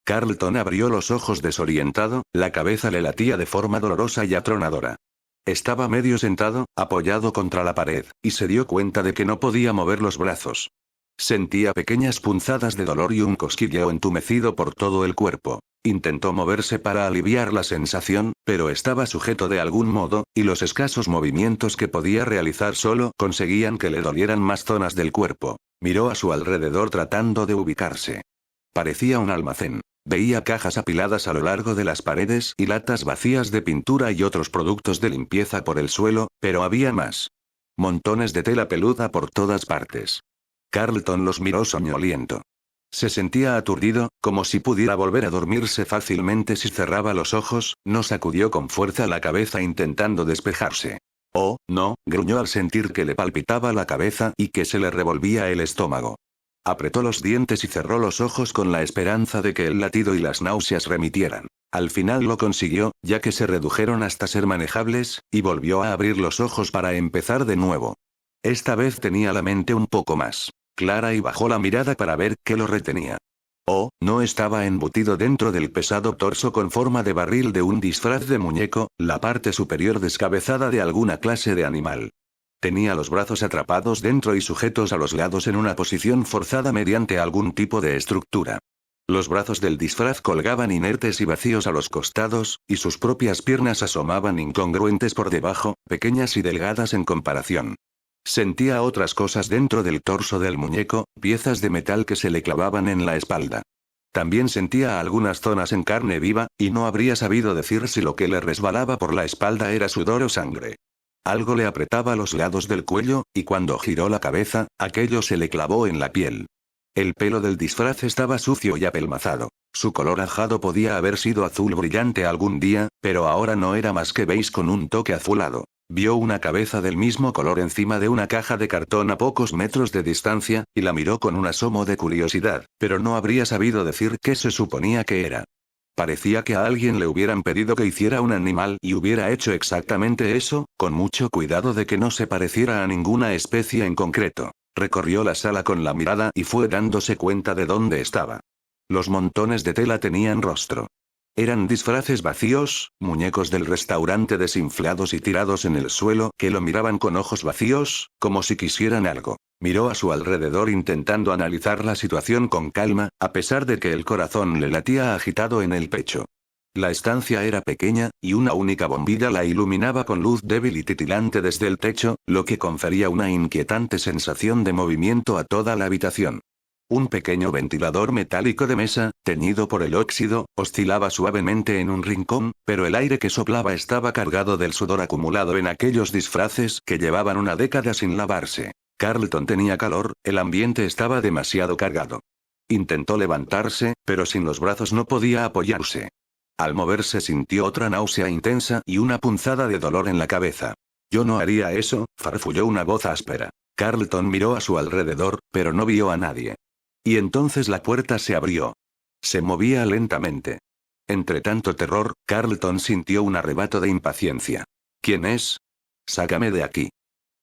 Carlton abrió los ojos desorientado, la cabeza le latía de forma dolorosa y atronadora. Estaba medio sentado, apoyado contra la pared, y se dio cuenta de que no podía mover los brazos. Sentía pequeñas punzadas de dolor y un cosquilleo entumecido por todo el cuerpo. Intentó moverse para aliviar la sensación, pero estaba sujeto de algún modo, y los escasos movimientos que podía realizar solo conseguían que le dolieran más zonas del cuerpo. Miró a su alrededor tratando de ubicarse. Parecía un almacén. Veía cajas apiladas a lo largo de las paredes y latas vacías de pintura y otros productos de limpieza por el suelo, pero había más. Montones de tela peluda por todas partes. Carlton los miró soñoliento. Se sentía aturdido, como si pudiera volver a dormirse fácilmente si cerraba los ojos, no sacudió con fuerza la cabeza intentando despejarse. Oh, no, gruñó al sentir que le palpitaba la cabeza y que se le revolvía el estómago. Apretó los dientes y cerró los ojos con la esperanza de que el latido y las náuseas remitieran. Al final lo consiguió, ya que se redujeron hasta ser manejables, y volvió a abrir los ojos para empezar de nuevo. Esta vez tenía la mente un poco más clara y bajó la mirada para ver qué lo retenía. Oh, no estaba embutido dentro del pesado torso con forma de barril de un disfraz de muñeco, la parte superior descabezada de alguna clase de animal. Tenía los brazos atrapados dentro y sujetos a los lados en una posición forzada mediante algún tipo de estructura. Los brazos del disfraz colgaban inertes y vacíos a los costados, y sus propias piernas asomaban incongruentes por debajo, pequeñas y delgadas en comparación. Sentía otras cosas dentro del torso del muñeco, piezas de metal que se le clavaban en la espalda. También sentía algunas zonas en carne viva, y no habría sabido decir si lo que le resbalaba por la espalda era sudor o sangre. Algo le apretaba los lados del cuello, y cuando giró la cabeza, aquello se le clavó en la piel. El pelo del disfraz estaba sucio y apelmazado. Su color ajado podía haber sido azul brillante algún día, pero ahora no era más que beige con un toque azulado. Vio una cabeza del mismo color encima de una caja de cartón a pocos metros de distancia, y la miró con un asomo de curiosidad, pero no habría sabido decir qué se suponía que era. Parecía que a alguien le hubieran pedido que hiciera un animal y hubiera hecho exactamente eso, con mucho cuidado de que no se pareciera a ninguna especie en concreto. Recorrió la sala con la mirada y fue dándose cuenta de dónde estaba. Los montones de tela tenían rostro. Eran disfraces vacíos, muñecos del restaurante desinflados y tirados en el suelo, que lo miraban con ojos vacíos, como si quisieran algo. Miró a su alrededor intentando analizar la situación con calma, a pesar de que el corazón le latía agitado en el pecho. La estancia era pequeña, y una única bombilla la iluminaba con luz débil y titilante desde el techo, lo que confería una inquietante sensación de movimiento a toda la habitación. Un pequeño ventilador metálico de mesa, teñido por el óxido, oscilaba suavemente en un rincón, pero el aire que soplaba estaba cargado del sudor acumulado en aquellos disfraces que llevaban una década sin lavarse. Carlton tenía calor, el ambiente estaba demasiado cargado. Intentó levantarse, pero sin los brazos no podía apoyarse. Al moverse sintió otra náusea intensa y una punzada de dolor en la cabeza. «Yo no haría eso», farfulló una voz áspera. Carlton miró a su alrededor, pero no vio a nadie. Y entonces la puerta se abrió. Se movía lentamente. Entre tanto terror, Carlton sintió un arrebato de impaciencia. «¿Quién es? Sácame de aquí»,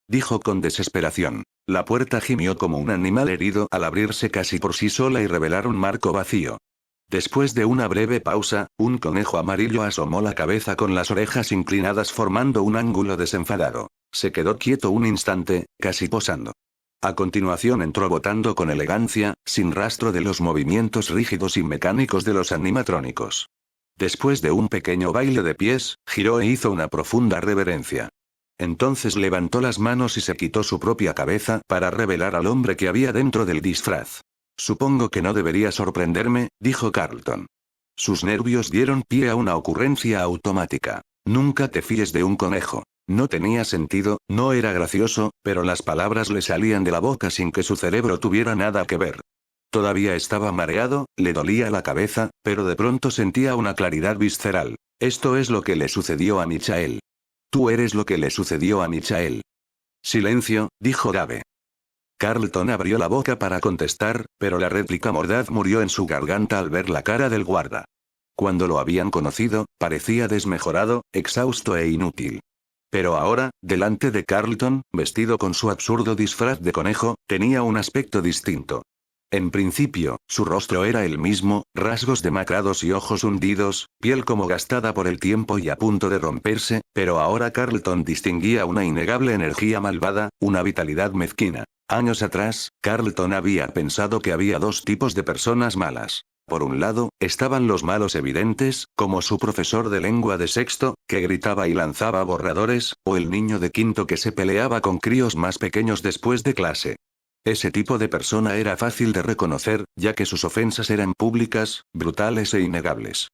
dijo con desesperación. La puerta gimió como un animal herido al abrirse casi por sí sola y revelar un marco vacío. Después de una breve pausa, un conejo amarillo asomó la cabeza con las orejas inclinadas formando un ángulo desenfadado. Se quedó quieto un instante, casi posando. A continuación entró botando con elegancia, sin rastro de los movimientos rígidos y mecánicos de los animatrónicos. Después de un pequeño baile de pies, giró e hizo una profunda reverencia. Entonces levantó las manos y se quitó su propia cabeza para revelar al hombre que había dentro del disfraz. «Supongo que no debería sorprenderme», dijo Carlton. Sus nervios dieron pie a una ocurrencia automática. «Nunca te fíes de un conejo». No tenía sentido, no era gracioso, pero las palabras le salían de la boca sin que su cerebro tuviera nada que ver. Todavía estaba mareado, le dolía la cabeza, pero de pronto sentía una claridad visceral. Esto es lo que le sucedió a Michael. Tú eres lo que le sucedió a Michael. Silencio, dijo Gabe. Carlton abrió la boca para contestar, pero la réplica mordaz murió en su garganta al ver la cara del guarda. Cuando lo habían conocido, parecía desmejorado, exhausto e inútil. Pero ahora, delante de Carlton, vestido con su absurdo disfraz de conejo, tenía un aspecto distinto. En principio, su rostro era el mismo, rasgos demacrados y ojos hundidos, piel como gastada por el tiempo y a punto de romperse, pero ahora Carlton distinguía una innegable energía malvada, una vitalidad mezquina. Años atrás, Carlton había pensado que había dos tipos de personas malas. Por un lado, estaban los malos evidentes, como su profesor de lengua de sexto, que gritaba y lanzaba borradores, o el niño de quinto que se peleaba con críos más pequeños después de clase. Ese tipo de persona era fácil de reconocer, ya que sus ofensas eran públicas, brutales e innegables.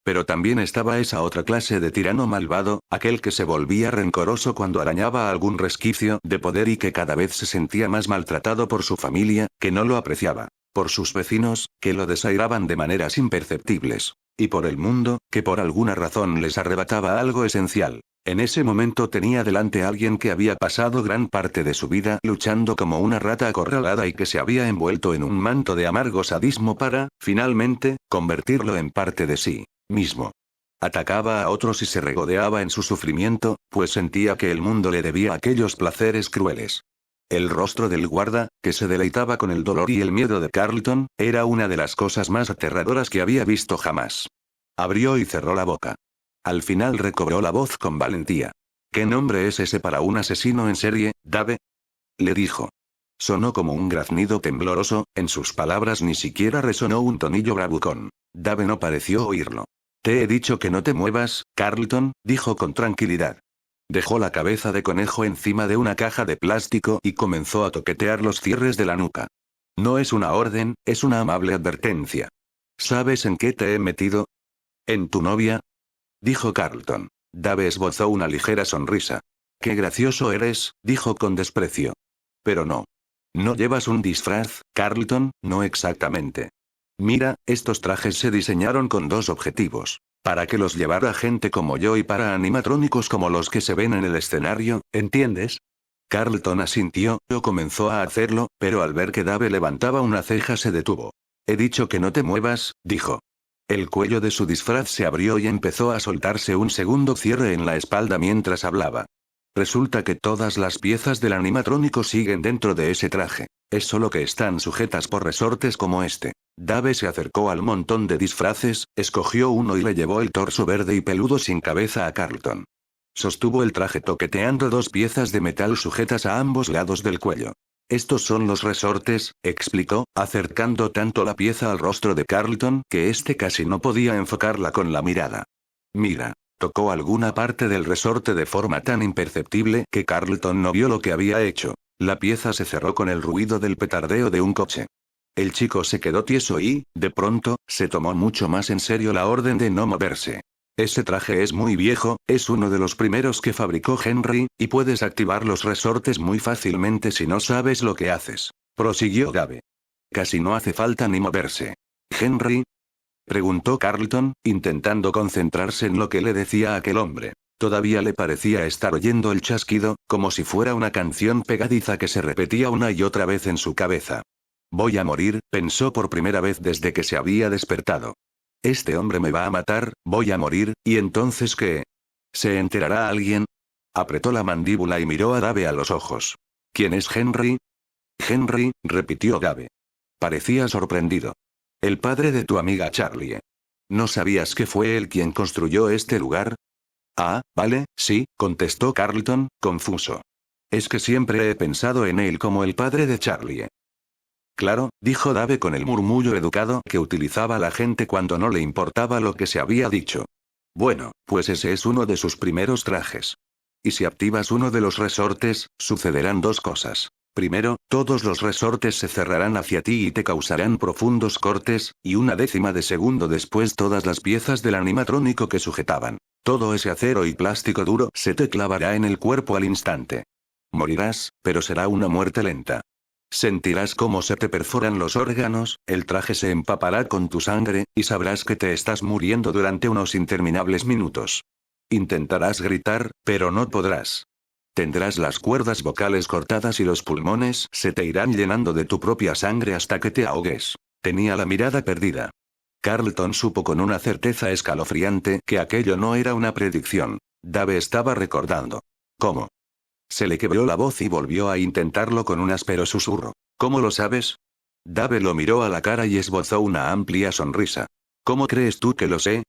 Pero también estaba esa otra clase de tirano malvado, aquel que se volvía rencoroso cuando arañaba algún resquicio de poder y que cada vez se sentía más maltratado por su familia, que no lo apreciaba, por sus vecinos, que lo desairaban de maneras imperceptibles, y por el mundo, que por alguna razón les arrebataba algo esencial. En ese momento tenía delante a alguien que había pasado gran parte de su vida luchando como una rata acorralada y que se había envuelto en un manto de amargo sadismo para, finalmente, convertirlo en parte de sí mismo. Atacaba a otros y se regodeaba en su sufrimiento, pues sentía que el mundo le debía aquellos placeres crueles. El rostro del guarda, que se deleitaba con el dolor y el miedo de Carlton, era una de las cosas más aterradoras que había visto jamás. Abrió y cerró la boca. Al final recobró la voz con valentía. ¿Qué nombre es ese para un asesino en serie, Dave? Le dijo. Sonó como un graznido tembloroso, en sus palabras ni siquiera resonó un tonillo bravucón. Dave no pareció oírlo. Te he dicho que no te muevas, Carlton, dijo con tranquilidad. Dejó la cabeza de conejo encima de una caja de plástico y comenzó a toquetear los cierres de la nuca. No es una orden, es una amable advertencia. ¿Sabes en qué te he metido? ¿En tu novia? Dijo Carlton. Dave esbozó una ligera sonrisa. Qué gracioso eres, dijo con desprecio. Pero no. No llevas un disfraz, Carlton, no exactamente. Mira, estos trajes se diseñaron con dos objetivos. Para que los llevara gente como yo y para animatrónicos como los que se ven en el escenario, ¿entiendes? Carlton asintió, o comenzó a hacerlo, pero al ver que Dave levantaba una ceja se detuvo. He dicho que no te muevas, dijo. El cuello de su disfraz se abrió y empezó a soltarse un segundo cierre en la espalda mientras hablaba. Resulta que todas las piezas del animatrónico siguen dentro de ese traje. Es solo que están sujetas por resortes como este. Dave se acercó al montón de disfraces, escogió uno y le llevó el torso verde y peludo sin cabeza a Carlton. Sostuvo el traje toqueteando dos piezas de metal sujetas a ambos lados del cuello. Estos son los resortes, explicó, acercando tanto la pieza al rostro de Carlton que éste casi no podía enfocarla con la mirada. Mira. Tocó alguna parte del resorte de forma tan imperceptible que Carlton no vio lo que había hecho. La pieza se cerró con el ruido del petardeo de un coche. El chico se quedó tieso y, de pronto, se tomó mucho más en serio la orden de no moverse. Ese traje es muy viejo, es uno de los primeros que fabricó Henry, y puedes activar los resortes muy fácilmente si no sabes lo que haces. Prosiguió Dave. Casi no hace falta ni moverse. Henry, preguntó Carlton, intentando concentrarse en lo que le decía aquel hombre. Todavía le parecía estar oyendo el chasquido, como si fuera una canción pegadiza que se repetía una y otra vez en su cabeza. Voy a morir, pensó por primera vez desde que se había despertado. Este hombre me va a matar, voy a morir, ¿y entonces qué? ¿Se enterará alguien? Apretó la mandíbula y miró a Dave a los ojos. ¿Quién es Henry? Henry, repitió Dave. Parecía sorprendido. El padre de tu amiga Charlie. ¿No sabías que fue él quien construyó este lugar? Ah, vale, sí, contestó Carlton, confuso. Es que siempre he pensado en él como el padre de Charlie. Claro, dijo Dave con el murmullo educado que utilizaba la gente cuando no le importaba lo que se había dicho. Bueno, pues ese es uno de sus primeros trajes. Y si activas uno de los resortes, sucederán dos cosas. Primero, todos los resortes se cerrarán hacia ti y te causarán profundos cortes, y una décima de segundo después todas las piezas del animatrónico que sujetaban todo ese acero y plástico duro se te clavará en el cuerpo al instante. Morirás, pero será una muerte lenta. Sentirás cómo se te perforan los órganos, el traje se empapará con tu sangre, y sabrás que te estás muriendo durante unos interminables minutos. Intentarás gritar, pero no podrás. Tendrás las cuerdas vocales cortadas y los pulmones se te irán llenando de tu propia sangre hasta que te ahogues. Tenía la mirada perdida. Carlton supo con una certeza escalofriante que aquello no era una predicción. Dave estaba recordando. ¿Cómo? Se le quebró la voz y volvió a intentarlo con un áspero susurro. ¿Cómo lo sabes? Dave lo miró a la cara y esbozó una amplia sonrisa. ¿Cómo crees tú que lo sé?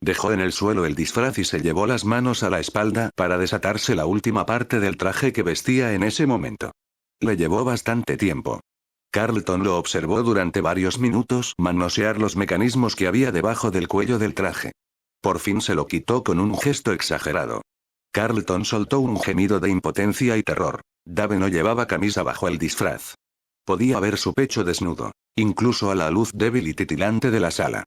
Dejó en el suelo el disfraz y se llevó las manos a la espalda para desatarse la última parte del traje que vestía en ese momento. Le llevó bastante tiempo. Carlton lo observó durante varios minutos manosear los mecanismos que había debajo del cuello del traje. Por fin se lo quitó con un gesto exagerado. Carlton soltó un gemido de impotencia y terror. Dave no llevaba camisa bajo el disfraz. Podía ver su pecho desnudo, incluso a la luz débil y titilante de la sala.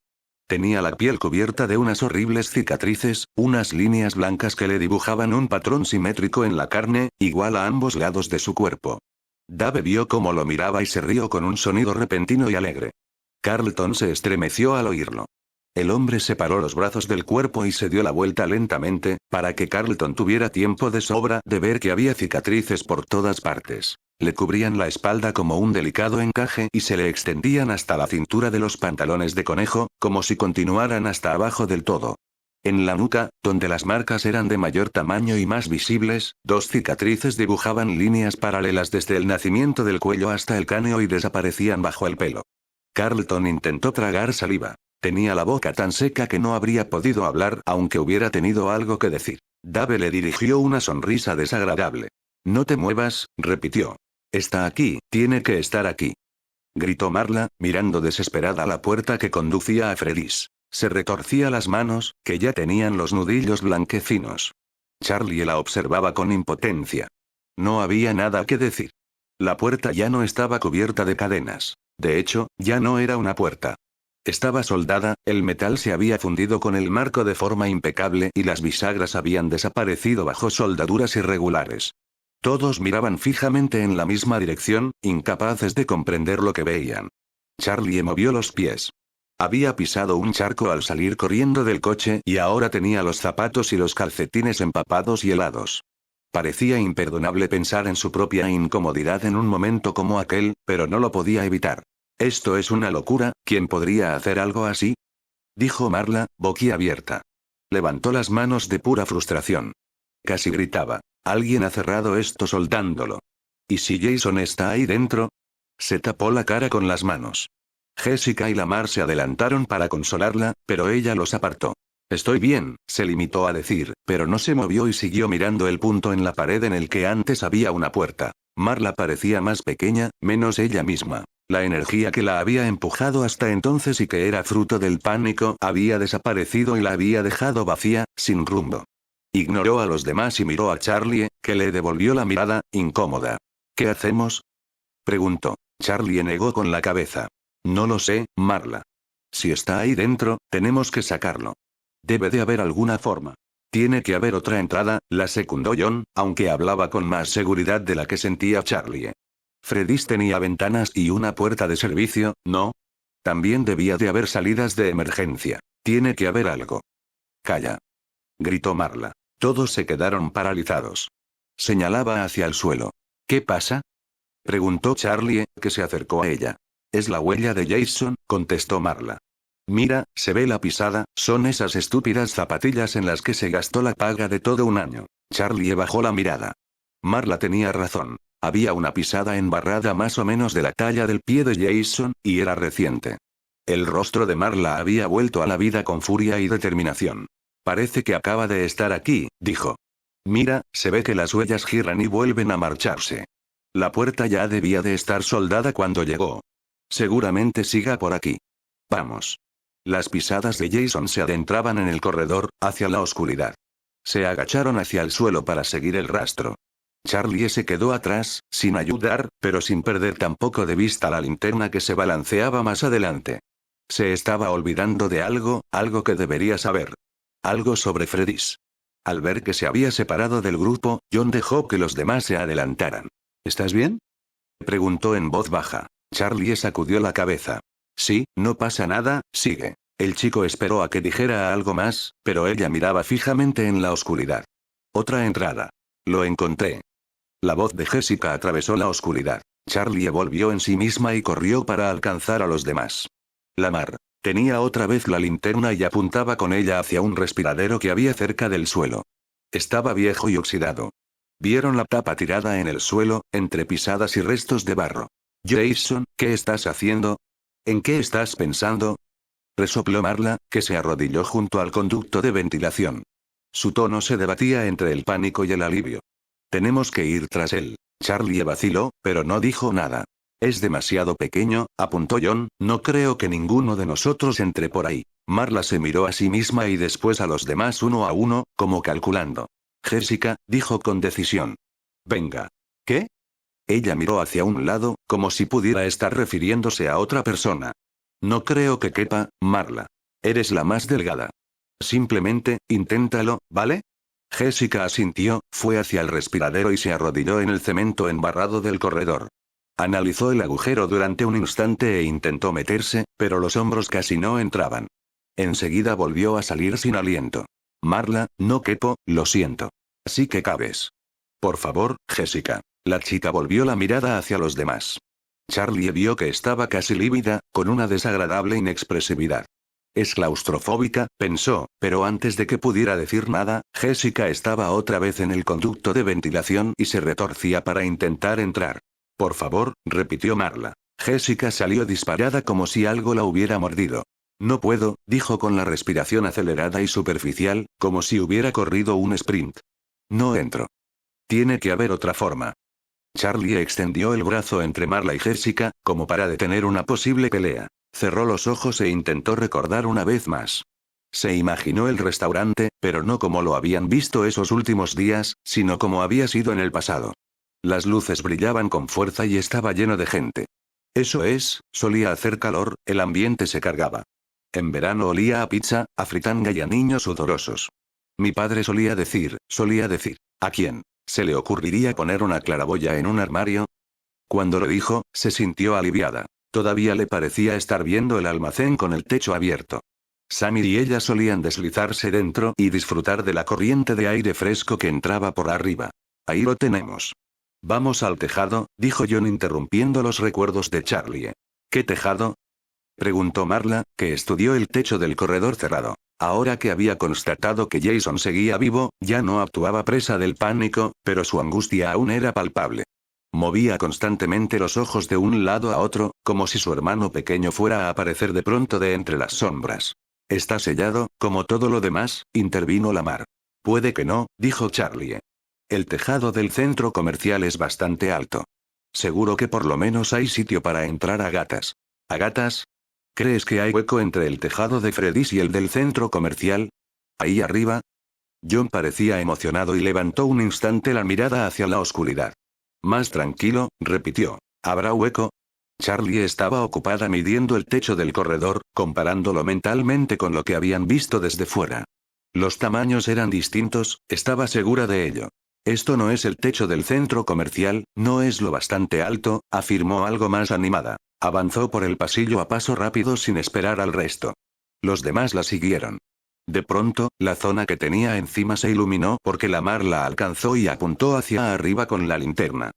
Tenía la piel cubierta de unas horribles cicatrices, unas líneas blancas que le dibujaban un patrón simétrico en la carne, igual a ambos lados de su cuerpo. Dave vio cómo lo miraba y se rió con un sonido repentino y alegre. Carlton se estremeció al oírlo. El hombre separó los brazos del cuerpo y se dio la vuelta lentamente, para que Carlton tuviera tiempo de sobra de ver que había cicatrices por todas partes. Le cubrían la espalda como un delicado encaje y se le extendían hasta la cintura de los pantalones de conejo, como si continuaran hasta abajo del todo. En la nuca, donde las marcas eran de mayor tamaño y más visibles, dos cicatrices dibujaban líneas paralelas desde el nacimiento del cuello hasta el cráneo y desaparecían bajo el pelo. Carlton intentó tragar saliva. Tenía la boca tan seca que no habría podido hablar aunque hubiera tenido algo que decir. Dave le dirigió una sonrisa desagradable. No te muevas, repitió. Está aquí, tiene que estar aquí. Gritó Marla, mirando desesperada a la puerta que conducía a Freddy's. Se retorcía las manos, que ya tenían los nudillos blanquecinos. Charlie la observaba con impotencia. No había nada que decir. La puerta ya no estaba cubierta de cadenas. De hecho, ya no era una puerta. Estaba soldada, el metal se había fundido con el marco de forma impecable y las bisagras habían desaparecido bajo soldaduras irregulares. Todos miraban fijamente en la misma dirección, incapaces de comprender lo que veían. Charlie movió los pies. Había pisado un charco al salir corriendo del coche y ahora tenía los zapatos y los calcetines empapados y helados. Parecía imperdonable pensar en su propia incomodidad en un momento como aquel, pero no lo podía evitar. «Esto es una locura, ¿quién podría hacer algo así?», dijo Marla, boquiabierta. Levantó las manos de pura frustración. Casi gritaba. «Alguien ha cerrado esto soldándolo. ¿Y si Jason está ahí dentro?». Se tapó la cara con las manos. Jessica y Lamar se adelantaron para consolarla, pero ella los apartó. «Estoy bien», se limitó a decir, pero no se movió y siguió mirando el punto en la pared en el que antes había una puerta. Marla parecía más pequeña, menos ella misma. La energía que la había empujado hasta entonces y que era fruto del pánico había desaparecido y la había dejado vacía, sin rumbo. Ignoró a los demás y miró a Charlie, que le devolvió la mirada, incómoda. «¿Qué hacemos?», preguntó. Charlie negó con la cabeza. «No lo sé, Marla. Si está ahí dentro, tenemos que sacarlo. Debe de haber alguna forma. Tiene que haber otra entrada», la secundó John, aunque hablaba con más seguridad de la que sentía Charlie. Freddy's tenía ventanas y una puerta de servicio, ¿no? También debía de haber salidas de emergencia. Tiene que haber algo. «Calla», gritó Marla. Todos se quedaron paralizados. Señalaba hacia el suelo. «¿Qué pasa?», preguntó Charlie, que se acercó a ella. «Es la huella de Jason», contestó Marla. «Mira, se ve la pisada, son esas estúpidas zapatillas en las que se gastó la paga de todo un año». Charlie bajó la mirada. Marla tenía razón. Había una pisada embarrada más o menos de la talla del pie de Jason, y era reciente. El rostro de Marla había vuelto a la vida con furia y determinación. «Parece que acaba de estar aquí», dijo. «Mira, se ve que las huellas giran y vuelven a marcharse. La puerta ya debía de estar soldada cuando llegó. Seguramente siga por aquí. Vamos». Las pisadas de Jason se adentraban en el corredor, hacia la oscuridad. Se agacharon hacia el suelo para seguir el rastro. Charlie se quedó atrás, sin ayudar, pero sin perder tampoco de vista la linterna que se balanceaba más adelante. Se estaba olvidando de algo, algo que debería saber. Algo sobre Freddy's. Al ver que se había separado del grupo, John dejó que los demás se adelantaran. «¿Estás bien?», preguntó en voz baja. Charlie sacudió la cabeza. «Sí, no pasa nada, sigue». El chico esperó a que dijera algo más, pero ella miraba fijamente en la oscuridad. «Otra entrada. Lo encontré». La voz de Jessica atravesó la oscuridad. Charlie volvió en sí misma y corrió para alcanzar a los demás. Lamar tenía otra vez la linterna y apuntaba con ella hacia un respiradero que había cerca del suelo. Estaba viejo y oxidado. Vieron la tapa tirada en el suelo, entre pisadas y restos de barro. Jason, ¿qué estás haciendo? ¿En qué estás pensando? Resopló Marla, que se arrodilló junto al conducto de ventilación. Su tono se debatía entre el pánico y el alivio. Tenemos que ir tras él. Charlie vaciló, pero no dijo nada. Es demasiado pequeño, apuntó John, no creo que ninguno de nosotros entre por ahí. Marla se miró a sí misma y después a los demás uno a uno, como calculando. Jessica, dijo con decisión. Venga. ¿Qué? Ella miró hacia un lado, como si pudiera estar refiriéndose a otra persona. No creo que quepa, Marla. Eres la más delgada. Simplemente, inténtalo, ¿vale? Jessica asintió, fue hacia el respiradero y se arrodilló en el cemento embarrado del corredor. Analizó el agujero durante un instante e intentó meterse, pero los hombros casi no entraban. Enseguida volvió a salir sin aliento. Marla, no quepo, lo siento. Así que cabes. Por favor, Jessica. La chica volvió la mirada hacia los demás. Charlie vio que estaba casi lívida, con una desagradable inexpresividad. Es claustrofóbica, pensó, pero antes de que pudiera decir nada, Jessica estaba otra vez en el conducto de ventilación y se retorcía para intentar entrar. Por favor, repitió Marla. Jessica salió disparada como si algo la hubiera mordido. No puedo, dijo con la respiración acelerada y superficial, como si hubiera corrido un sprint. No entro. Tiene que haber otra forma. Charlie extendió el brazo entre Marla y Jessica, como para detener una posible pelea. Cerró los ojos e intentó recordar una vez más. Se imaginó el restaurante, pero no como lo habían visto esos últimos días, sino como había sido en el pasado. Las luces brillaban con fuerza y estaba lleno de gente. Eso es, solía hacer calor, el ambiente se cargaba. En verano olía a pizza, a fritanga y a niños sudorosos. Mi padre solía decir, ¿a quién se le ocurriría poner una claraboya en un armario? Cuando lo dijo, se sintió aliviada. Todavía le parecía estar viendo el almacén con el techo abierto. Samir y ella solían deslizarse dentro y disfrutar de la corriente de aire fresco que entraba por arriba. Ahí lo tenemos. Vamos al tejado, dijo John interrumpiendo los recuerdos de Charlie. ¿Qué tejado? Preguntó Marla, que estudió el techo del corredor cerrado. Ahora que había constatado que Jason seguía vivo, ya no actuaba presa del pánico, pero su angustia aún era palpable. Movía constantemente los ojos de un lado a otro, como si su hermano pequeño fuera a aparecer de pronto de entre las sombras. Está sellado, como todo lo demás, intervino Lamar. Puede que no, dijo Charlie. El tejado del centro comercial es bastante alto. Seguro que por lo menos hay sitio para entrar a gatas. ¿A gatas? ¿Crees que hay hueco entre el tejado de Freddy's y el del centro comercial? ¿Ahí arriba? John parecía emocionado y levantó un instante la mirada hacia la oscuridad. Más tranquilo, repitió. ¿Habrá hueco? Charlie estaba ocupada midiendo el techo del corredor, comparándolo mentalmente con lo que habían visto desde fuera. Los tamaños eran distintos, estaba segura de ello. Esto no es el techo del centro comercial, no es lo bastante alto, afirmó algo más animada. Avanzó por el pasillo a paso rápido sin esperar al resto. Los demás la siguieron. De pronto, la zona que tenía encima se iluminó porque Lamar la alcanzó y apuntó hacia arriba con la linterna.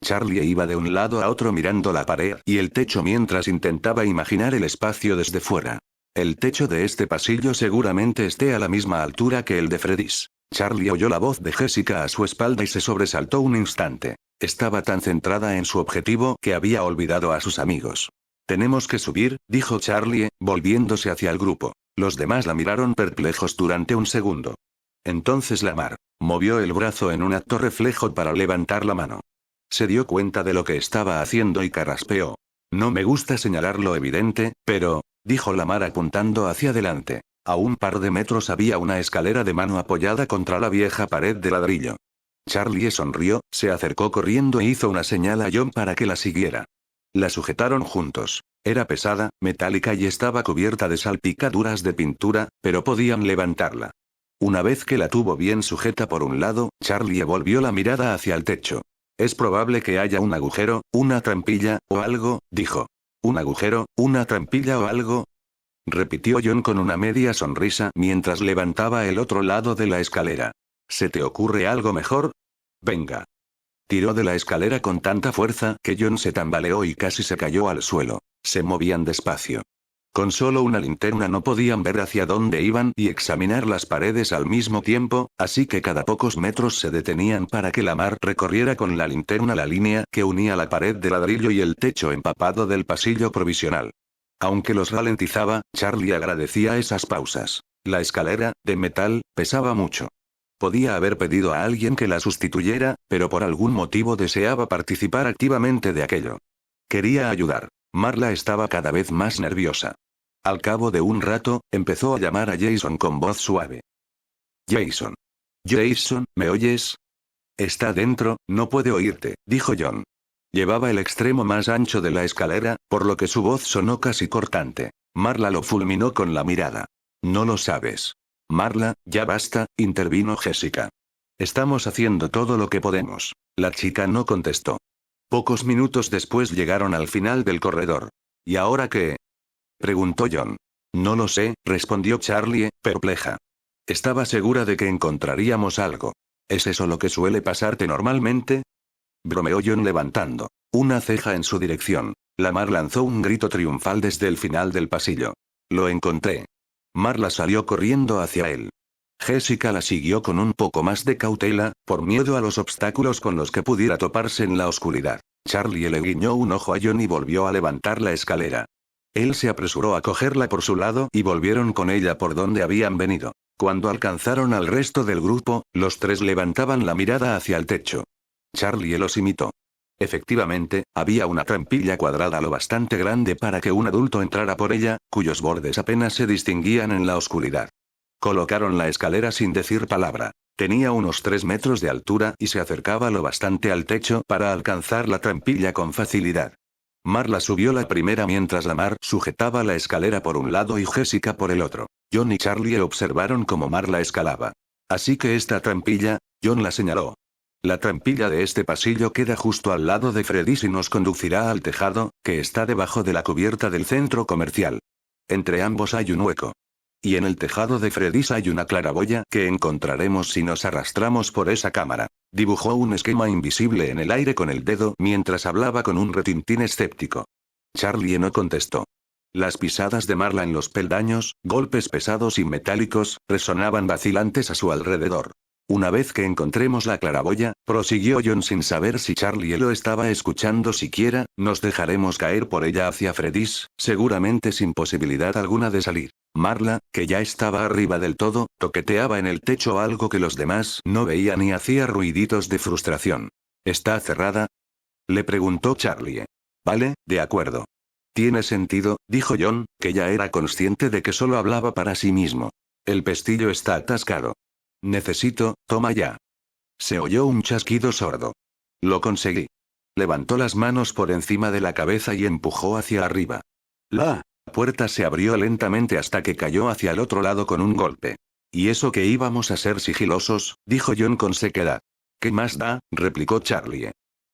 Charlie iba de un lado a otro mirando la pared y el techo mientras intentaba imaginar el espacio desde fuera. El techo de este pasillo seguramente esté a la misma altura que el de Freddy's. Charlie oyó la voz de Jessica a su espalda y se sobresaltó un instante. Estaba tan centrada en su objetivo que había olvidado a sus amigos. Tenemos que subir, dijo Charlie, volviéndose hacia el grupo. Los demás la miraron perplejos durante un segundo. Entonces Lamar movió el brazo en un acto reflejo para levantar la mano. Se dio cuenta de lo que estaba haciendo y carraspeó. No me gusta señalar lo evidente, pero, dijo Lamar apuntando hacia adelante. A un par de metros había una escalera de mano apoyada contra la vieja pared de ladrillo. Charlie sonrió, se acercó corriendo e hizo una señal a John para que la siguiera. La sujetaron juntos. Era pesada, metálica y estaba cubierta de salpicaduras de pintura, pero podían levantarla. Una vez que la tuvo bien sujeta por un lado, Charlie volvió la mirada hacia el techo. Es probable que haya un agujero, una trampilla, o algo, dijo. ¿Un agujero, una trampilla o algo? Repitió John con una media sonrisa mientras levantaba el otro lado de la escalera. ¿Se te ocurre algo mejor? Venga. Tiró de la escalera con tanta fuerza que John se tambaleó y casi se cayó al suelo. Se movían despacio. Con solo una linterna no podían ver hacia dónde iban y examinar las paredes al mismo tiempo, así que cada pocos metros se detenían para que Lamar recorriera con la linterna la línea que unía la pared de ladrillo y el techo empapado del pasillo provisional. Aunque los ralentizaba, Charlie agradecía esas pausas. La escalera, de metal, pesaba mucho. Podía haber pedido a alguien que la sustituyera, pero por algún motivo deseaba participar activamente de aquello. Quería ayudar. Marla estaba cada vez más nerviosa. Al cabo de un rato, empezó a llamar a Jason con voz suave. Jason. Jason, ¿me oyes? Está dentro, no puede oírte, dijo John. Llevaba el extremo más ancho de la escalera, por lo que su voz sonó casi cortante. Marla lo fulminó con la mirada. No lo sabes. Marla, ya basta, intervino Jessica. Estamos haciendo todo lo que podemos. La chica no contestó. Pocos minutos después llegaron al final del corredor. ¿Y ahora qué? Preguntó John. No lo sé, respondió Charlie, perpleja. Estaba segura de que encontraríamos algo. ¿Es eso lo que suele pasarte normalmente? Bromeó John levantando una ceja en su dirección. Lamar lanzó un grito triunfal desde el final del pasillo. Lo encontré. Marla salió corriendo hacia él. Jessica la siguió con un poco más de cautela, por miedo a los obstáculos con los que pudiera toparse en la oscuridad. Charlie le guiñó un ojo a John y volvió a levantar la escalera. Él se apresuró a cogerla por su lado y volvieron con ella por donde habían venido. Cuando alcanzaron al resto del grupo, los tres levantaban la mirada hacia el techo. Charlie los imitó. Efectivamente, había una trampilla cuadrada lo bastante grande para que un adulto entrara por ella, cuyos bordes apenas se distinguían en la oscuridad. Colocaron la escalera sin decir palabra. Tenía unos 3 metros de altura y se acercaba lo bastante al techo para alcanzar la trampilla con facilidad. Marla subió la primera mientras Lamar sujetaba la escalera por un lado y Jessica por el otro. John y Charlie observaron cómo Marla escalaba. Así que esta trampilla, John la señaló. La trampilla de este pasillo queda justo al lado de Freddy's y nos conducirá al tejado, que está debajo de la cubierta del centro comercial. Entre ambos hay un hueco. Y en el tejado de Freddy's hay una claraboya que encontraremos si nos arrastramos por esa cámara. Dibujó un esquema invisible en el aire con el dedo mientras hablaba con un retintín escéptico. Charlie no contestó. Las pisadas de Marla en los peldaños, golpes pesados y metálicos, resonaban vacilantes a su alrededor. Una vez que encontremos la claraboya, prosiguió John sin saber si Charlie lo estaba escuchando siquiera, nos dejaremos caer por ella hacia Freddy's, seguramente sin posibilidad alguna de salir. Marla, que ya estaba arriba del todo, toqueteaba en el techo algo que los demás no veían y hacía ruiditos de frustración. ¿Está cerrada? Le preguntó Charlie. Vale, de acuerdo. Tiene sentido, dijo John, que ya era consciente de que solo hablaba para sí mismo. El pestillo está atascado. Necesito, toma ya. Se oyó un chasquido sordo. Lo conseguí. Levantó las manos por encima de la cabeza y empujó hacia arriba. La puerta se abrió lentamente hasta que cayó hacia el otro lado con un golpe. ¿Y eso que íbamos a ser sigilosos?, dijo John con sequedad. ¿Qué más da?, replicó Charlie.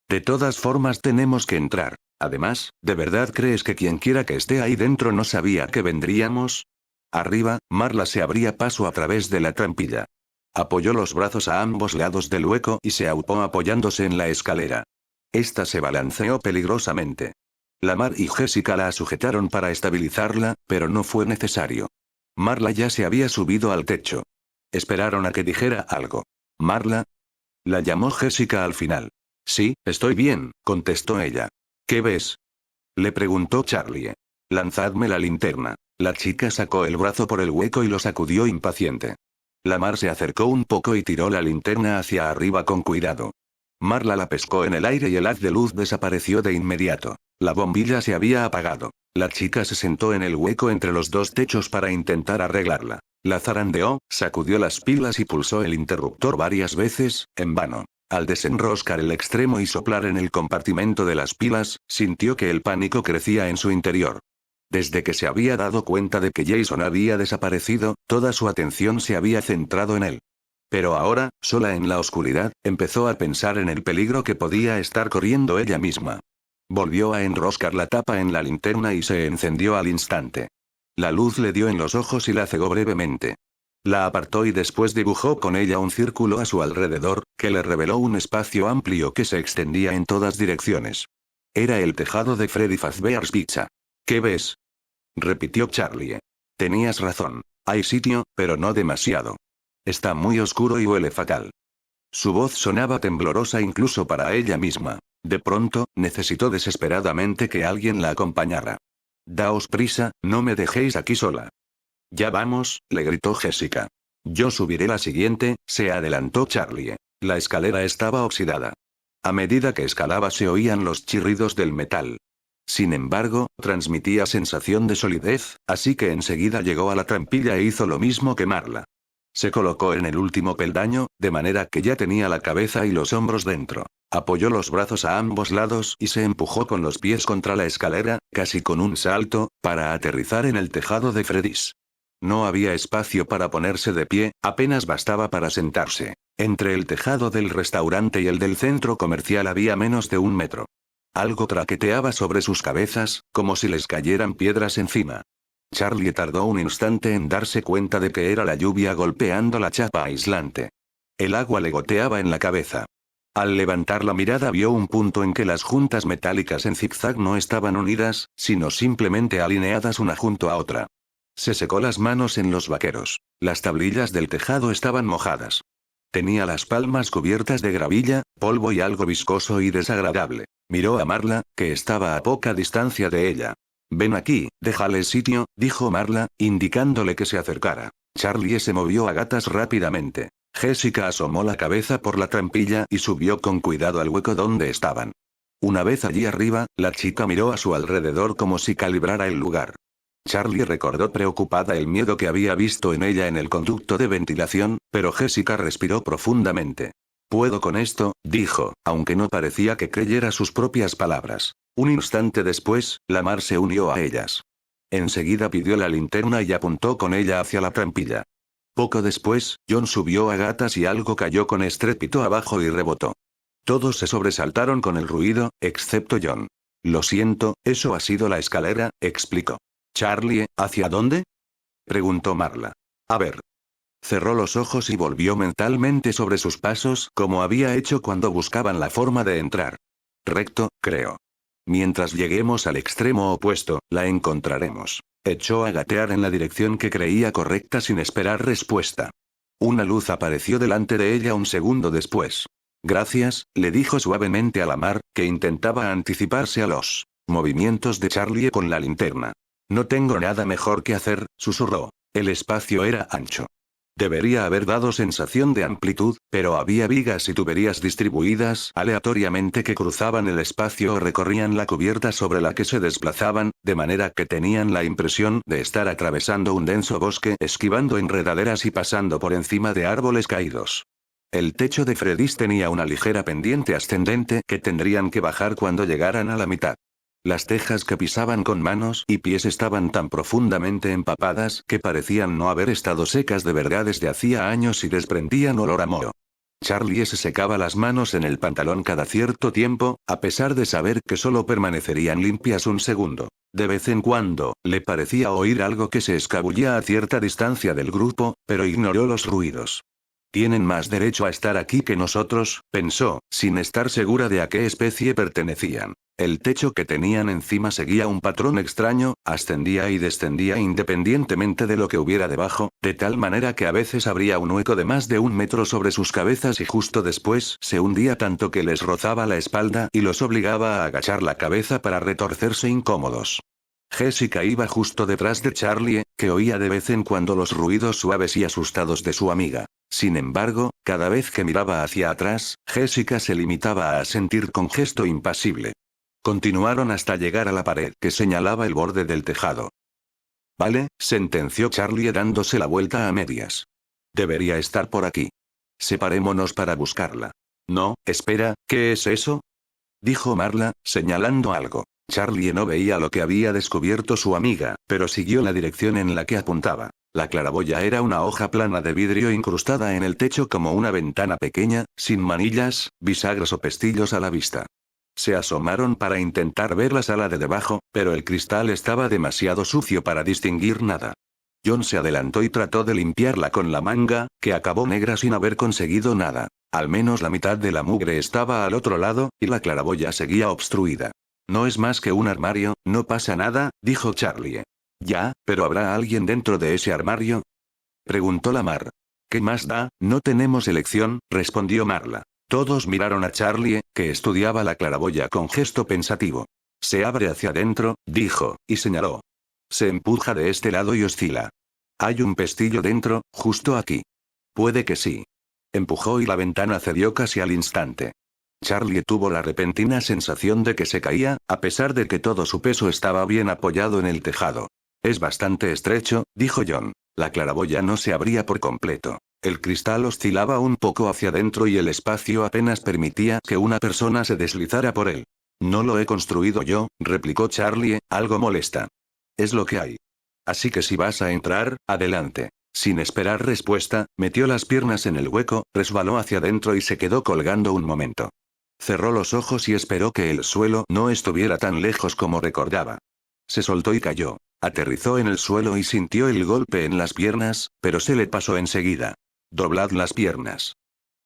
De todas formas tenemos que entrar. Además, ¿de verdad crees que quien quiera que esté ahí dentro no sabía que vendríamos? Arriba, Marla se abría paso a través de la trampilla. Apoyó los brazos a ambos lados del hueco y se aupó apoyándose en la escalera. Esta se balanceó peligrosamente. Lamar y Jessica la sujetaron para estabilizarla, pero no fue necesario. Marla ya se había subido al techo. Esperaron a que dijera algo. ¿Marla? La llamó Jessica al final. Sí, estoy bien, contestó ella. ¿Qué ves? Le preguntó Charlie. Lanzadme la linterna. La chica sacó el brazo por el hueco y lo sacudió impaciente. Lamar se acercó un poco y tiró la linterna hacia arriba con cuidado. Marla la pescó en el aire y el haz de luz desapareció de inmediato. La bombilla se había apagado. La chica se sentó en el hueco entre los dos techos para intentar arreglarla. La zarandeó, sacudió las pilas y pulsó el interruptor varias veces, en vano. Al desenroscar el extremo y soplar en el compartimento de las pilas, sintió que el pánico crecía en su interior. Desde que se había dado cuenta de que Jason había desaparecido, toda su atención se había centrado en él. Pero ahora, sola en la oscuridad, empezó a pensar en el peligro que podía estar corriendo ella misma. Volvió a enroscar la tapa en la linterna y se encendió al instante. La luz le dio en los ojos y la cegó brevemente. La apartó y después dibujó con ella un círculo a su alrededor, que le reveló un espacio amplio que se extendía en todas direcciones. Era el tejado de Freddy Fazbear's Pizza. ¿Qué ves? repitió Charlie. Tenías razón. Hay sitio, pero no demasiado. Está muy oscuro y huele fatal. Su voz sonaba temblorosa incluso para ella misma. De pronto, necesitó desesperadamente que alguien la acompañara. Daos prisa, no me dejéis aquí sola. Ya vamos, le gritó Jessica. Yo subiré la siguiente, se adelantó Charlie. La escalera estaba oxidada. A medida que escalaba se oían los chirridos del metal. Sin embargo, transmitía sensación de solidez, así que enseguida llegó a la trampilla e hizo lo mismo que Marla. Se colocó en el último peldaño, de manera que ya tenía la cabeza y los hombros dentro. Apoyó los brazos a ambos lados y se empujó con los pies contra la escalera, casi con un salto, para aterrizar en el tejado de Freddy's. No había espacio para ponerse de pie, apenas bastaba para sentarse. Entre el tejado del restaurante y el del centro comercial había menos de 1 metro. Algo traqueteaba sobre sus cabezas, como si les cayeran piedras encima. Charlie tardó un instante en darse cuenta de que era la lluvia golpeando la chapa aislante. El agua le goteaba en la cabeza. Al levantar la mirada vio un punto en que las juntas metálicas en zigzag no estaban unidas, sino simplemente alineadas una junto a otra. Se secó las manos en los vaqueros. Las tablillas del tejado estaban mojadas. Tenía las palmas cubiertas de gravilla, polvo y algo viscoso y desagradable. Miró a Marla, que estaba a poca distancia de ella. Ven aquí, déjale sitio, dijo Marla, indicándole que se acercara. Charlie se movió a gatas rápidamente. Jessica asomó la cabeza por la trampilla y subió con cuidado al hueco donde estaban. Una vez allí arriba, la chica miró a su alrededor como si calibrara el lugar. Charlie recordó preocupada el miedo que había visto en ella en el conducto de ventilación, pero Jessica respiró profundamente. Puedo con esto, dijo, aunque no parecía que creyera sus propias palabras. Un instante después, Lamar se unió a ellas. Enseguida pidió la linterna y apuntó con ella hacia la trampilla. Poco después, John subió a gatas y algo cayó con estrépito abajo y rebotó. Todos se sobresaltaron con el ruido, excepto John. Lo siento, eso ha sido la escalera, explicó. Charlie, ¿hacia dónde? Preguntó Marla. A ver. Cerró los ojos y volvió mentalmente sobre sus pasos como había hecho cuando buscaban la forma de entrar. Recto, creo. Mientras lleguemos al extremo opuesto, la encontraremos. Echó a gatear en la dirección que creía correcta sin esperar respuesta. Una luz apareció delante de ella un segundo después. Gracias, le dijo suavemente a Lamar, que intentaba anticiparse a los movimientos de Charlie con la linterna. No tengo nada mejor que hacer, susurró. El espacio era ancho. Debería haber dado sensación de amplitud, pero había vigas y tuberías distribuidas aleatoriamente que cruzaban el espacio o recorrían la cubierta sobre la que se desplazaban, de manera que tenían la impresión de estar atravesando un denso bosque, esquivando enredaderas y pasando por encima de árboles caídos. El techo de Freddy's tenía una ligera pendiente ascendente que tendrían que bajar cuando llegaran a la mitad. Las tejas que pisaban con manos y pies estaban tan profundamente empapadas que parecían no haber estado secas de verdad desde hacía años y desprendían olor a moho. Charlie se secaba las manos en el pantalón cada cierto tiempo, a pesar de saber que solo permanecerían limpias un segundo. De vez en cuando, le parecía oír algo que se escabullía a cierta distancia del grupo, pero ignoró los ruidos. Tienen más derecho a estar aquí que nosotros, pensó, sin estar segura de a qué especie pertenecían. El techo que tenían encima seguía un patrón extraño, ascendía y descendía independientemente de lo que hubiera debajo, de tal manera que a veces abría un hueco de más de 1 metro sobre sus cabezas y justo después se hundía tanto que les rozaba la espalda y los obligaba a agachar la cabeza para retorcerse incómodos. Jessica iba justo detrás de Charlie, que oía de vez en cuando los ruidos suaves y asustados de su amiga. Sin embargo, cada vez que miraba hacia atrás, Jessica se limitaba a asentir con gesto impasible. Continuaron hasta llegar a la pared que señalaba el borde del tejado. Vale, sentenció Charlie dándose la vuelta a medias. Debería estar por aquí. Separémonos para buscarla. No, espera, ¿qué es eso? Dijo Marla, señalando algo. Charlie no veía lo que había descubierto su amiga, pero siguió la dirección en la que apuntaba. La claraboya era una hoja plana de vidrio incrustada en el techo como una ventana pequeña, sin manillas, bisagras o pestillos a la vista. Se asomaron para intentar ver la sala de debajo, pero el cristal estaba demasiado sucio para distinguir nada. John se adelantó y trató de limpiarla con la manga, que acabó negra sin haber conseguido nada. Al menos la mitad de la mugre estaba al otro lado, y la claraboya seguía obstruida. No es más que un armario, no pasa nada, dijo Charlie. Ya, pero ¿habrá alguien dentro de ese armario? Preguntó la Mar. ¿Qué más da? No tenemos elección, respondió Marla. Todos miraron a Charlie, que estudiaba la claraboya con gesto pensativo. Se abre hacia adentro, dijo, y señaló. Se empuja de este lado y oscila. Hay un pestillo dentro, justo aquí. Puede que sí. Empujó y la ventana cedió casi al instante. Charlie tuvo la repentina sensación de que se caía, a pesar de que todo su peso estaba bien apoyado en el tejado. Es bastante estrecho, dijo John. La claraboya no se abría por completo. El cristal oscilaba un poco hacia adentro y el espacio apenas permitía que una persona se deslizara por él. No lo he construido yo, replicó Charlie, algo molesta. Es lo que hay. Así que si vas a entrar, adelante. Sin esperar respuesta, metió las piernas en el hueco, resbaló hacia adentro y se quedó colgando un momento. Cerró los ojos y esperó que el suelo no estuviera tan lejos como recordaba. Se soltó y cayó. Aterrizó en el suelo y sintió el golpe en las piernas, pero se le pasó enseguida. «Doblad las piernas»,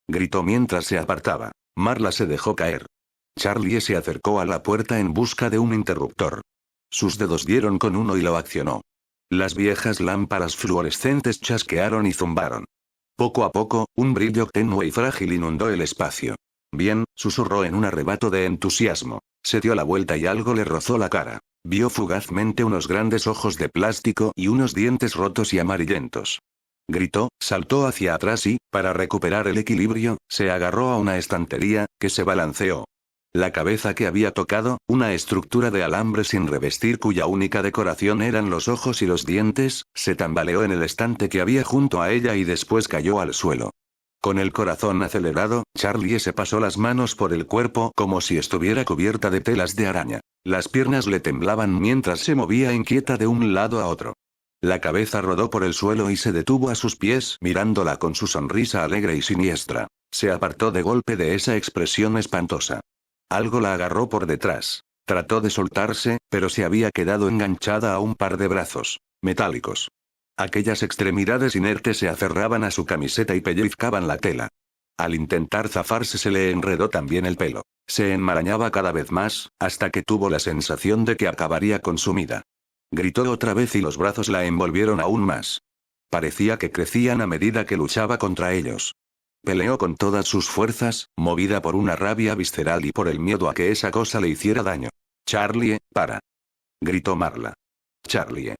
gritó mientras se apartaba. Marla se dejó caer. Charlie se acercó a la puerta en busca de un interruptor. Sus dedos dieron con uno y lo accionó. Las viejas lámparas fluorescentes chasquearon y zumbaron. Poco a poco, un brillo tenue y frágil inundó el espacio. «Bien», susurró en un arrebato de entusiasmo. Se dio la vuelta y algo le rozó la cara. Vio fugazmente unos grandes ojos de plástico y unos dientes rotos y amarillentos. Gritó, saltó hacia atrás y, para recuperar el equilibrio, se agarró a una estantería, que se balanceó. La cabeza que había tocado, una estructura de alambre sin revestir cuya única decoración eran los ojos y los dientes, se tambaleó en el estante que había junto a ella y después cayó al suelo. Con el corazón acelerado, Charlie se pasó las manos por el cuerpo como si estuviera cubierta de telas de araña. Las piernas le temblaban mientras se movía inquieta de un lado a otro. La cabeza rodó por el suelo y se detuvo a sus pies mirándola con su sonrisa alegre y siniestra. Se apartó de golpe de esa expresión espantosa. Algo la agarró por detrás. Trató de soltarse, pero se había quedado enganchada a un par de brazos metálicos. Aquellas extremidades inertes se aferraban a su camiseta y pellizcaban la tela. Al intentar zafarse se le enredó también el pelo. Se enmarañaba cada vez más, hasta que tuvo la sensación de que acabaría consumida. Gritó otra vez y los brazos la envolvieron aún más. Parecía que crecían a medida que luchaba contra ellos. Peleó con todas sus fuerzas, movida por una rabia visceral y por el miedo a que esa cosa le hiciera daño. «Charlie, para», gritó Marla. «Charlie».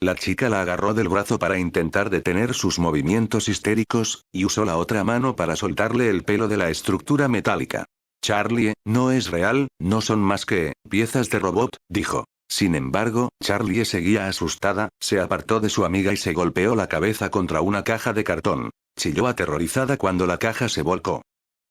La chica la agarró del brazo para intentar detener sus movimientos histéricos, y usó la otra mano para soltarle el pelo de la estructura metálica. «Charlie, no es real, no son más que piezas de robot», dijo. Sin embargo, Charlie seguía asustada, se apartó de su amiga y se golpeó la cabeza contra una caja de cartón. Chilló aterrorizada cuando la caja se volcó.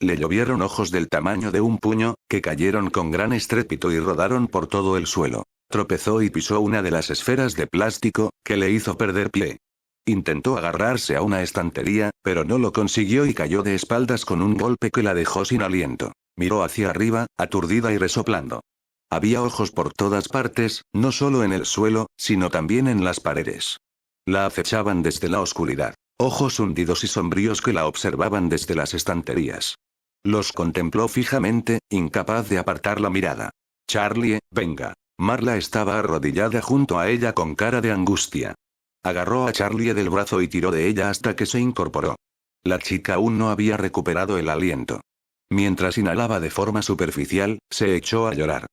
Le llovieron ojos del tamaño de un puño, que cayeron con gran estrépito y rodaron por todo el suelo. Tropezó y pisó una de las esferas de plástico, que le hizo perder pie. Intentó agarrarse a una estantería, pero no lo consiguió y cayó de espaldas con un golpe que la dejó sin aliento. Miró hacia arriba, aturdida y resoplando. Había ojos por todas partes, no solo en el suelo, sino también en las paredes. La acechaban desde la oscuridad. Ojos hundidos y sombríos que la observaban desde las estanterías. Los contempló fijamente, incapaz de apartar la mirada. «Charlie, venga». Marla estaba arrodillada junto a ella con cara de angustia. Agarró a Charlie del brazo y tiró de ella hasta que se incorporó. La chica aún no había recuperado el aliento. Mientras inhalaba de forma superficial, se echó a llorar.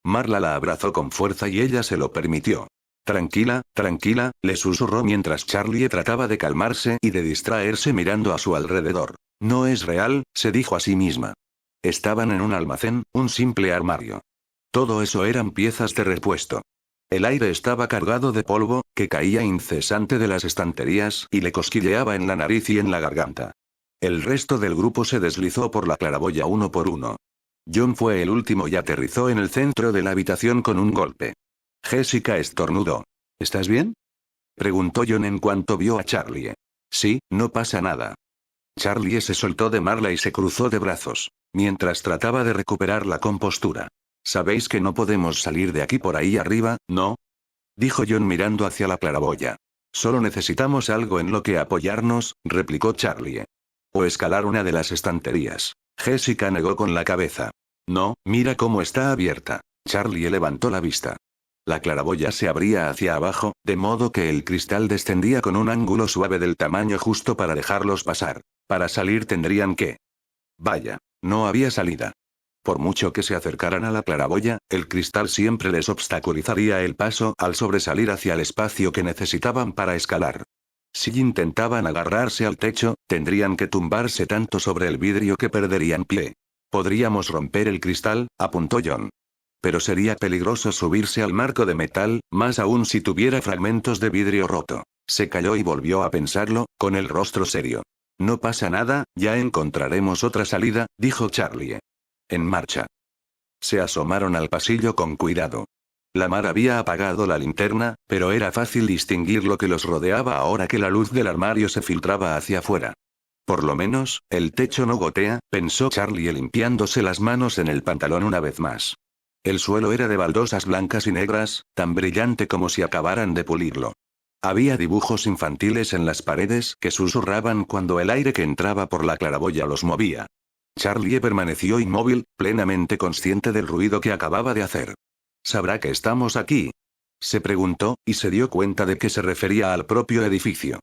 Marla la abrazó con fuerza y ella se lo permitió. «Tranquila, tranquila», le susurró mientras Charlie trataba de calmarse y de distraerse mirando a su alrededor. «No es real», se dijo a sí misma. Estaban en un almacén, un simple armario. Todo eso eran piezas de repuesto. El aire estaba cargado de polvo, que caía incesante de las estanterías y le cosquilleaba en la nariz y en la garganta. El resto del grupo se deslizó por la claraboya uno por uno. John fue el último y aterrizó en el centro de la habitación con un golpe. Jessica estornudó. «¿Estás bien?», preguntó John en cuanto vio a Charlie. «Sí, no pasa nada». Charlie se soltó de Marla y se cruzó de brazos, mientras trataba de recuperar la compostura. «Sabéis que no podemos salir de aquí por ahí arriba, ¿no?», dijo John mirando hacia la claraboya. «Solo necesitamos algo en lo que apoyarnos», replicó Charlie. «O escalar una de las estanterías». Jessica negó con la cabeza. «No, mira cómo está abierta». Charlie levantó la vista. La claraboya se abría hacia abajo, de modo que el cristal descendía con un ángulo suave del tamaño justo para dejarlos pasar. Para salir tendrían que... Vaya, no había salida. Por mucho que se acercaran a la claraboya, el cristal siempre les obstaculizaría el paso al sobresalir hacia el espacio que necesitaban para escalar. Si intentaban agarrarse al techo, tendrían que tumbarse tanto sobre el vidrio que perderían pie. Podríamos romper el cristal, apuntó John. Pero sería peligroso subirse al marco de metal, más aún si tuviera fragmentos de vidrio roto. Se calló y volvió a pensarlo, con el rostro serio. No pasa nada, ya encontraremos otra salida, dijo Charlie. En marcha. Se asomaron al pasillo con cuidado. Lamar había apagado la linterna, pero era fácil distinguir lo que los rodeaba ahora que la luz del armario se filtraba hacia afuera. Por lo menos, el techo no gotea, pensó Charlie limpiándose las manos en el pantalón una vez más. El suelo era de baldosas blancas y negras, tan brillante como si acabaran de pulirlo. Había dibujos infantiles en las paredes que susurraban cuando el aire que entraba por la claraboya los movía. Charlie permaneció inmóvil, plenamente consciente del ruido que acababa de hacer. ¿Sabrá que estamos aquí?, se preguntó, y se dio cuenta de que se refería al propio edificio.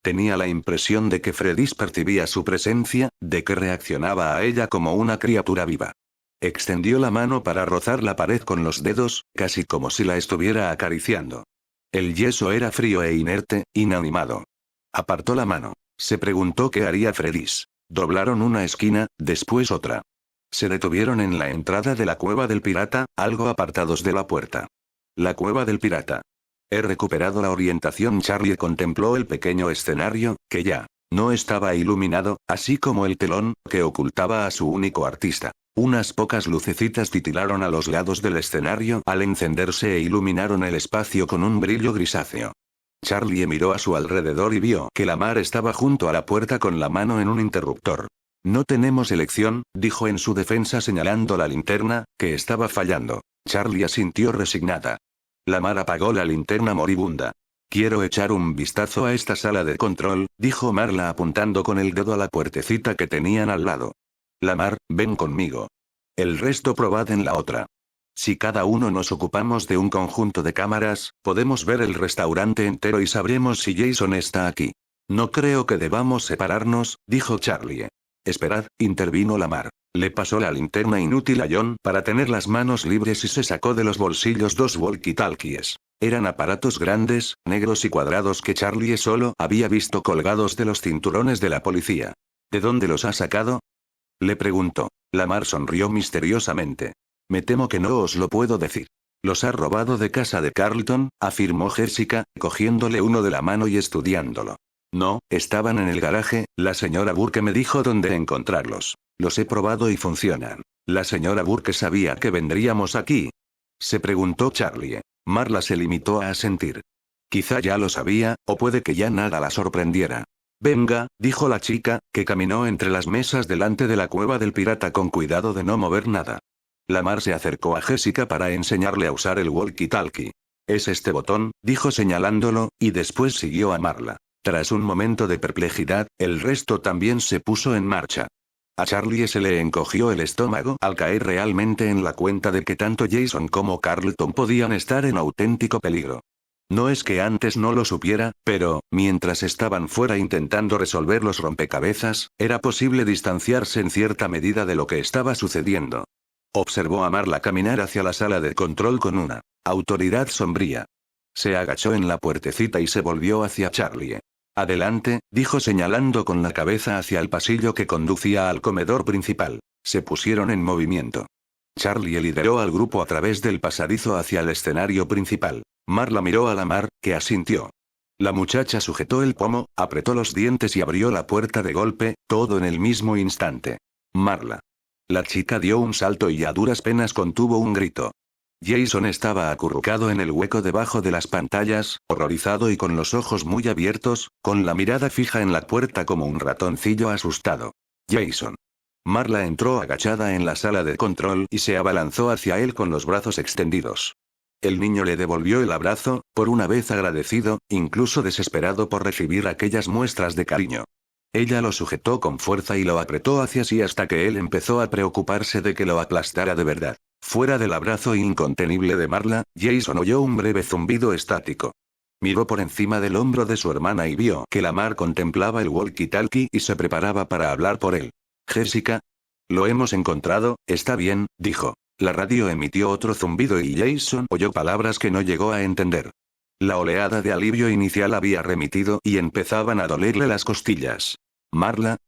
Tenía la impresión de que Fredis percibía su presencia, de que reaccionaba a ella como una criatura viva. Extendió la mano para rozar la pared con los dedos, casi como si la estuviera acariciando. El yeso era frío e inerte, inanimado. Apartó la mano. Se preguntó qué haría Fredis. Doblaron una esquina, después otra. Se detuvieron en la entrada de la cueva del pirata, algo apartados de la puerta. La cueva del pirata. He recuperado la orientación. Charlie contempló el pequeño escenario, que ya no estaba iluminado, así como el telón, que ocultaba a su único artista. Unas pocas lucecitas titilaron a los lados del escenario al encenderse e iluminaron el espacio con un brillo grisáceo. Charlie miró a su alrededor y vio que Lamar estaba junto a la puerta con la mano en un interruptor. No tenemos elección, dijo en su defensa señalando la linterna, que estaba fallando. Charlie asintió resignada. Lamar apagó la linterna moribunda. Quiero echar un vistazo a esta sala de control, dijo Marla apuntando con el dedo a la puertecita que tenían al lado. Lamar, ven conmigo. El resto probad en la otra. Si cada uno nos ocupamos de un conjunto de cámaras, podemos ver el restaurante entero y sabremos si Jason está aquí. No creo que debamos separarnos, dijo Charlie. Esperad, intervino Lamar. Le pasó la linterna inútil a John para tener las manos libres y se sacó de los bolsillos dos walkie-talkies. Eran aparatos grandes, negros y cuadrados que Charlie solo había visto colgados de los cinturones de la policía. ¿De dónde los ha sacado?, le preguntó. Lamar sonrió misteriosamente. Me temo que no os lo puedo decir. Los ha robado de casa de Carlton, afirmó Jessica, cogiéndole uno de la mano y estudiándolo. No, estaban en el garaje, la señora Burke me dijo dónde encontrarlos. Los he probado y funcionan. ¿La señora Burke sabía que vendríamos aquí?, se preguntó Charlie. Marla se limitó a asentir. Quizá ya lo sabía, o puede que ya nada la sorprendiera. Venga, dijo la chica, que caminó entre las mesas delante de la cueva del pirata con cuidado de no mover nada. Lamar se acercó a Jessica para enseñarle a usar el walkie-talkie. Es este botón, dijo señalándolo, y después siguió a Marla. Tras un momento de perplejidad, el resto también se puso en marcha. A Charlie se le encogió el estómago al caer realmente en la cuenta de que tanto Jason como Carlton podían estar en auténtico peligro. No es que antes no lo supiera, pero, mientras estaban fuera intentando resolver los rompecabezas, era posible distanciarse en cierta medida de lo que estaba sucediendo. Observó a Marla caminar hacia la sala de control con una autoridad sombría. Se agachó en la puertecita y se volvió hacia Charlie. Adelante, dijo señalando con la cabeza hacia el pasillo que conducía al comedor principal. Se pusieron en movimiento. Charlie lideró al grupo a través del pasadizo hacia el escenario principal. Marla miró a Lamar, que asintió. La muchacha sujetó el pomo, apretó los dientes y abrió la puerta de golpe, todo en el mismo instante. Marla. La chica dio un salto y a duras penas contuvo un grito. Jason estaba acurrucado en el hueco debajo de las pantallas, horrorizado y con los ojos muy abiertos, con la mirada fija en la puerta como un ratoncillo asustado. Jason. Marla entró agachada en la sala de control y se abalanzó hacia él con los brazos extendidos. El niño le devolvió el abrazo, por una vez agradecido, incluso desesperado por recibir aquellas muestras de cariño. Ella lo sujetó con fuerza y lo apretó hacia sí hasta que él empezó a preocuparse de que lo aplastara de verdad. Fuera del abrazo incontenible de Marla, Jason oyó un breve zumbido estático. Miró por encima del hombro de su hermana y vio que Lamar contemplaba el walkie-talkie y se preparaba para hablar por él. «Jessica. Lo hemos encontrado, está bien», dijo. La radio emitió otro zumbido y Jason oyó palabras que no llegó a entender. La oleada de alivio inicial había remitido y empezaban a dolerle las costillas. «Marla».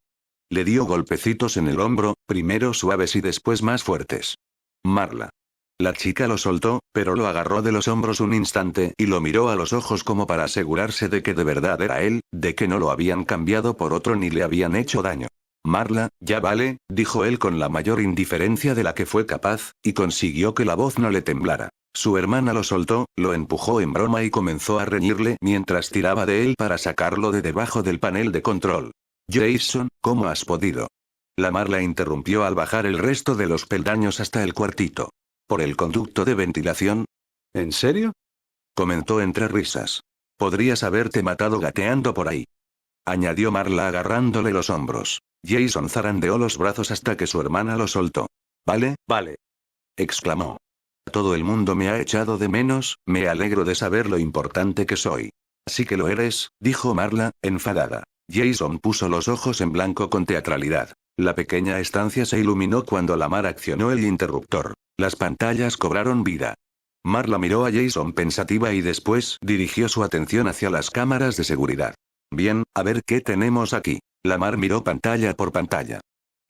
Le dio golpecitos en el hombro, primero suaves y después más fuertes. «Marla». La chica lo soltó, pero lo agarró de los hombros un instante y lo miró a los ojos como para asegurarse de que de verdad era él, de que no lo habían cambiado por otro ni le habían hecho daño. «Marla, ya vale», dijo él con la mayor indiferencia de la que fue capaz, y consiguió que la voz no le temblara. Su hermana lo soltó, lo empujó en broma y comenzó a reñirle mientras tiraba de él para sacarlo de debajo del panel de control. «Jason, ¿cómo has podido?». Lamar la interrumpió al bajar el resto de los peldaños hasta el cuartito. «¿Por el conducto de ventilación?». «¿En serio?», comentó entre risas. «Podrías haberte matado gateando por ahí», añadió Marla agarrándole los hombros. Jason zarandeó los brazos hasta que su hermana lo soltó. «Vale, vale», exclamó. «Todo el mundo me ha echado de menos, me alegro de saber lo importante que soy». «Así que lo eres», dijo Marla, enfadada. Jason puso los ojos en blanco con teatralidad. La pequeña estancia se iluminó cuando Lamar accionó el interruptor. Las pantallas cobraron vida. Marla miró a Jason pensativa y después dirigió su atención hacia las cámaras de seguridad. «Bien, a ver qué tenemos aquí». Lamar miró pantalla por pantalla.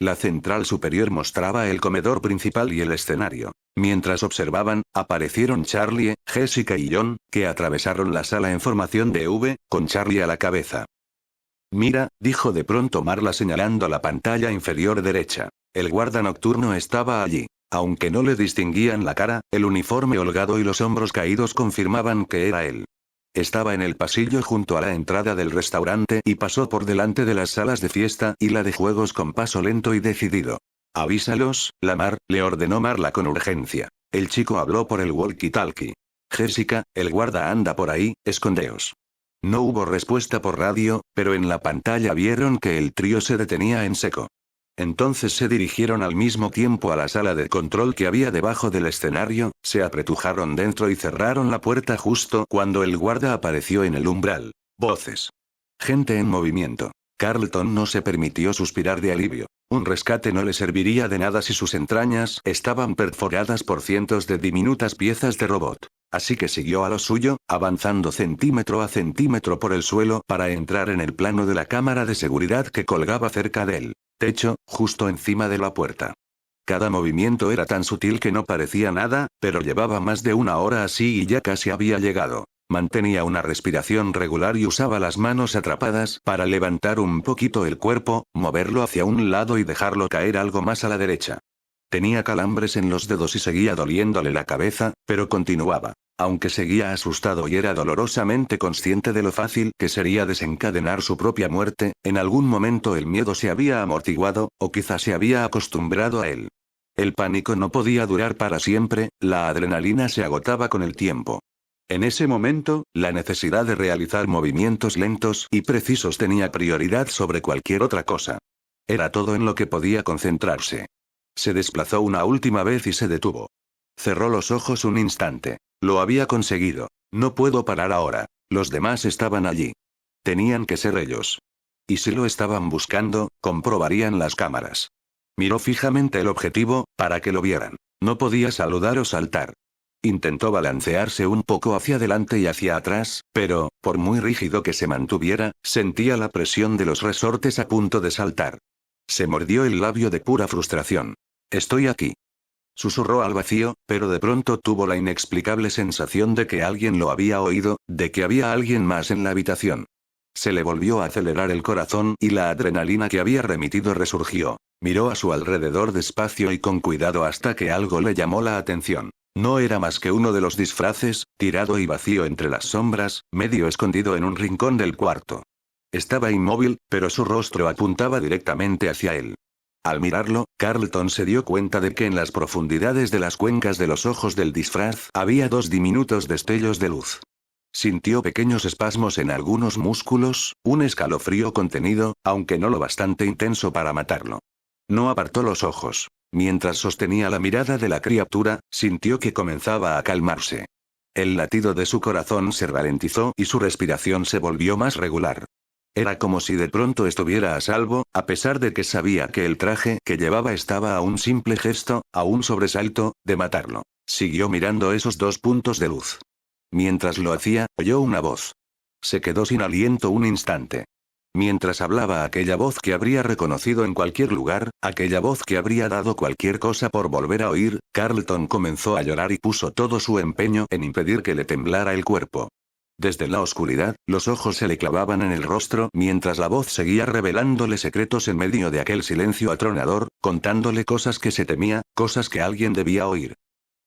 La central superior mostraba el comedor principal y el escenario. Mientras observaban, aparecieron Charlie, Jessica y John, que atravesaron la sala en formación de V, con Charlie a la cabeza. «Mira», dijo de pronto Marla señalando la pantalla inferior derecha. El guarda nocturno estaba allí. Aunque no le distinguían la cara, el uniforme holgado y los hombros caídos confirmaban que era él. Estaba en el pasillo junto a la entrada del restaurante y pasó por delante de las salas de fiesta y la de juegos con paso lento y decidido. «Avísalos, Lamar», le ordenó Marla con urgencia. El chico habló por el walkie-talkie. «Jessica, el guarda anda por ahí, escondeos». No hubo respuesta por radio, pero en la pantalla vieron que el trío se detenía en seco. Entonces se dirigieron al mismo tiempo a la sala de control que había debajo del escenario, se apretujaron dentro y cerraron la puerta justo cuando el guarda apareció en el umbral. Voces. Gente en movimiento. Carlton no se permitió suspirar de alivio. Un rescate no le serviría de nada si sus entrañas estaban perforadas por cientos de diminutas piezas de robot. Así que siguió a lo suyo, avanzando centímetro a centímetro por el suelo para entrar en el plano de la cámara de seguridad que colgaba cerca del techo, justo encima de la puerta. Cada movimiento era tan sutil que no parecía nada, pero llevaba más de una hora así y ya casi había llegado. Mantenía una respiración regular y usaba las manos atrapadas para levantar un poquito el cuerpo, moverlo hacia un lado y dejarlo caer algo más a la derecha. Tenía calambres en los dedos y seguía doliéndole la cabeza, pero continuaba. Aunque seguía asustado y era dolorosamente consciente de lo fácil que sería desencadenar su propia muerte, en algún momento el miedo se había amortiguado, o quizás se había acostumbrado a él. El pánico no podía durar para siempre, la adrenalina se agotaba con el tiempo. En ese momento, la necesidad de realizar movimientos lentos y precisos tenía prioridad sobre cualquier otra cosa. Era todo en lo que podía concentrarse. Se desplazó una última vez y se detuvo. Cerró los ojos un instante. Lo había conseguido. No puedo parar ahora. Los demás estaban allí. Tenían que ser ellos. Y si lo estaban buscando, comprobarían las cámaras. Miró fijamente el objetivo, para que lo vieran. No podía saludar o saltar. Intentó balancearse un poco hacia adelante y hacia atrás, pero, por muy rígido que se mantuviera, sentía la presión de los resortes a punto de saltar. Se mordió el labio de pura frustración. «Estoy aquí», susurró al vacío, pero de pronto tuvo la inexplicable sensación de que alguien lo había oído, de que había alguien más en la habitación. Se le volvió a acelerar el corazón y la adrenalina que había remitido resurgió. Miró a su alrededor despacio y con cuidado hasta que algo le llamó la atención. No era más que uno de los disfraces, tirado y vacío entre las sombras, medio escondido en un rincón del cuarto. Estaba inmóvil, pero su rostro apuntaba directamente hacia él. Al mirarlo, Carlton se dio cuenta de que en las profundidades de las cuencas de los ojos del disfraz había dos diminutos destellos de luz. Sintió pequeños espasmos en algunos músculos, un escalofrío contenido, aunque no lo bastante intenso para matarlo. No apartó los ojos. Mientras sostenía la mirada de la criatura, sintió que comenzaba a calmarse. El latido de su corazón se ralentizó y su respiración se volvió más regular. Era como si de pronto estuviera a salvo, a pesar de que sabía que el traje que llevaba estaba a un simple gesto, a un sobresalto, de matarlo. Siguió mirando esos dos puntos de luz. Mientras lo hacía, oyó una voz. Se quedó sin aliento un instante. Mientras hablaba aquella voz que habría reconocido en cualquier lugar, aquella voz que habría dado cualquier cosa por volver a oír, Carlton comenzó a llorar y puso todo su empeño en impedir que le temblara el cuerpo. Desde la oscuridad, los ojos se le clavaban en el rostro mientras la voz seguía revelándole secretos en medio de aquel silencio atronador, contándole cosas que se temía, cosas que alguien debía oír.